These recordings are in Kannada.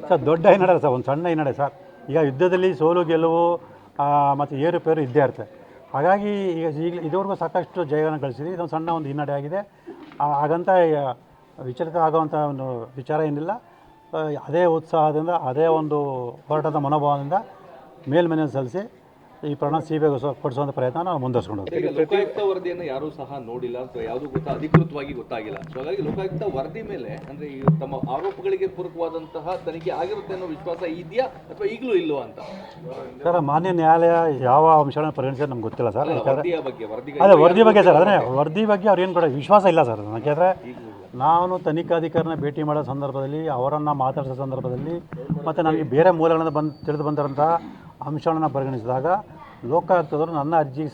ಸರ್ ದೊಡ್ಡ ಹಿನ್ನಡೆ ಸರ್, ಒಂದು ಸಣ್ಣ ಹಿನ್ನಡೆ ಸರ್. ಈಗ ಯುದ್ಧದಲ್ಲಿ ಸೋಲು ಗೆಲುವು ಮತ್ತು ಏರುಪೇರು ಇದ್ದೇ ಇರುತ್ತೆ. ಹಾಗಾಗಿ ಈಗ ಇದುವರೆಗೂ ಸಾಕಷ್ಟು ಜಯಗಳನ್ನು ಗಳಿಸಿದ್ವಿ. ಇದೊಂದು ಸಣ್ಣ ಒಂದು ಹಿನ್ನಡೆ ಆಗಿದೆ. ಹಾಗಂತ ವಿಚಲಿತ ಆಗುವಂಥ ಒಂದು ವಿಚಾರ ಏನಿಲ್ಲ. ಅದೇ ಉತ್ಸಾಹದಿಂದ, ಅದೇ ಒಂದು ಹೋರಾಟದ ಮನೋಭಾವದಿಂದ ಮೇಲ್ಮನೆಯನ್ನು ಸಲ್ಲಿಸಿ ಈ ಪ್ರಕರಣ ಸಿಬಿಐಗೆ ಕೊಡಿಸುವಂಥ ಪ್ರಯತ್ನ ನಾವು ಮುಂದುವರಿಸ್ಕೊಂಡು ಹೋಗ್ತೀವಿ. ಲೋಕಾಯುಕ್ತ ವರದಿಯನ್ನು ಯಾರೂ ಸಹ ನೋಡಿಲ್ಲ ಅಥವಾ ಯಾವುದು ಅಧಿಕೃತವಾಗಿ ಗೊತ್ತಾಗಿಲ್ಲ. ಸೊ ಹಾಗಾಗಿ ಲೋಕಾಯುಕ್ತ ವರದಿ ಮೇಲೆ ಅಂದರೆ ಈ ತಮ್ಮ ಆರೋಪಗಳಿಗೆ ಪೂರಕವಾದಂತಹ ತನಿಖೆ ಆಗಿರುತ್ತೆ ಅನ್ನೋ ವಿಶ್ವಾಸ ಇದೆಯಾ ಅಥವಾ ಈಗಲೂ ಇಲ್ವಾ ಅಂತ ಸರ್, ಮಾನ್ಯ ನ್ಯಾಯಾಲಯ ಯಾವ ಅಂಶಗಳನ್ನು ಪರಿಗಣಿಸಿದ್ರೆ ನಮ್ಗೆ ಗೊತ್ತಿಲ್ಲ ಸರ್. ಅದೇ ವರದಿ ಬಗ್ಗೆ ಸರ್, ಅದನ್ನೇ ವರದಿ ಬಗ್ಗೆ ಅವ್ರು ಏನು ಕೂಡ ವಿಶ್ವಾಸ ಇಲ್ಲ ಸರ್. ಯಾಕೆಂದರೆ ನಾನು ತನಿಖಾಧಿಕಾರಿನ ಭೇಟಿ ಮಾಡೋ ಸಂದರ್ಭದಲ್ಲಿ, ಅವರನ್ನು ಮಾತಾಡಿಸೋ ಸಂದರ್ಭದಲ್ಲಿ ಮತ್ತು ನನಗೆ ಬೇರೆ ಮೂಲಗಳಿಂದ ತಿಳಿದು ಬಂದಿರೋಂಥ ಅಂಶಗಳನ್ನು ಪರಿಗಣಿಸಿದಾಗ ಲೋಕಾಯುಕ್ತದವರು ನನ್ನ ಅರ್ಜಿಗೆ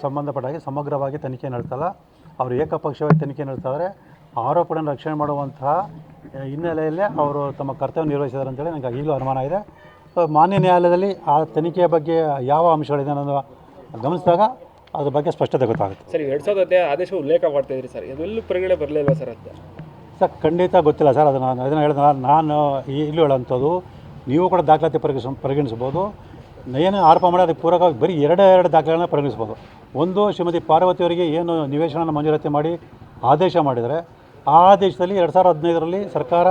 ಸಂಬಂಧಪಟ್ಟಾಗಿ ಸಮಗ್ರವಾಗಿ ತನಿಖೆ ನಡೆಸ್ತಲ್ಲ. ಅವರು ಏಕಪಕ್ಷವಾಗಿ ತನಿಖೆ ನಡೆಸ್ತಾಯಿದ್ದಾರೆ. ಆರೋಪಗಳನ್ನು ರಕ್ಷಣೆ ಮಾಡುವಂತಹ ಹಿನ್ನೆಲೆಯಲ್ಲೇ ಅವರು ತಮ್ಮ ಕರ್ತವ್ಯ ನಿರ್ವಹಿಸಿದ್ದಾರೆ ಅಂತೇಳಿ ನನಗೆ ಈಗಲೂ ಅನುಮಾನ ಇದೆ. ಮಾನ್ಯ ನ್ಯಾಯಾಲಯದಲ್ಲಿ ಆ ತನಿಖೆಯ ಬಗ್ಗೆ ಯಾವ ಅಂಶಗಳಿದೆ ಅನ್ನೋದು ಗಮನಿಸಿದಾಗ ಅದ್ರ ಬಗ್ಗೆ ಸ್ಪಷ್ಟತೆ ಗೊತ್ತಾಗುತ್ತೆ. ಸರ್, 2010 ಆದೇಶ ಉಲ್ಲೇಖ ಮಾಡ್ತಾಯಿದ್ರಿ ಸರ್, ಇದೆಲ್ಲೂ ಪರಿಗಣನೆ ಬರಲಿಲ್ಲ ಸರ್ ಅಂತ? ಸರ್, ಖಂಡಿತ ಗೊತ್ತಿಲ್ಲ ಸರ್. ಅದನ್ನು ಹೇಳಿದ ನಾನು ಇಲ್ಲೂ ಹೇಳೋಂಥದ್ದು, ನೀವು ಕೂಡ ದಾಖಲಾತಿ ಪರಿಗಣಿಸ್ಬೋದು. ಏನು ಆರೋಪ ಮಾಡಿ ಅದಕ್ಕೆ ಪೂರಕವಾಗಿ ಬರೀ ಎರಡು ದಾಖಲೆಗಳನ್ನ ಪರಿಗಣಿಸ್ಬೋದು. ಒಂದು, ಶ್ರೀಮತಿ ಪಾರ್ವತಿಯವರಿಗೆ ಏನು ನಿವೇಶನ ಮಂಜೂರಾತಿ ಮಾಡಿ ಆದೇಶ ಮಾಡಿದರೆ, ಆ ಆದೇಶದಲ್ಲಿ 2015ರಲ್ಲಿ ಸರ್ಕಾರ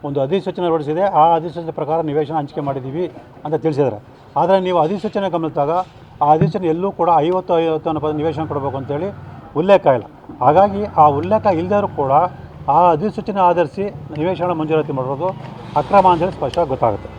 ಒಂದು ಅಧಿಸೂಚನೆ ಹೊರಡಿಸಿದೆ. ಆ ಅಧಿಸೂಚನೆ ಪ್ರಕಾರ ನಿವೇಶನ ಹಂಚಿಕೆ ಮಾಡಿದ್ದೀವಿ ಅಂತ ತಿಳಿಸಿದ್ದಾರೆ. ಆದರೆ ನೀವು ಅಧಿಸೂಚನೆ ಗಮನಿಸಿದಾಗ ಆ ಅಧಿಸೂಚನೆ ಎಲ್ಲೂ ಕೂಡ 50 ಅನ್ನೋ ನಿವೇಶನ ಕೊಡಬೇಕು ಅಂತೇಳಿ ಉಲ್ಲೇಖ ಇಲ್ಲ. ಹಾಗಾಗಿ ಆ ಉಲ್ಲೇಖ ಇಲ್ಲದರೂ ಕೂಡ ಆ ಅಧಿಸೂಚನೆ ಆಧರಿಸಿ ನಿವೇಶನ ಮಂಜೂರಾತಿ ಮಾಡೋದು ಅಕ್ರಮ ಅಂತೇಳಿ ಸ್ಪಷ್ಟವಾಗಿ ಗೊತ್ತಾಗುತ್ತೆ.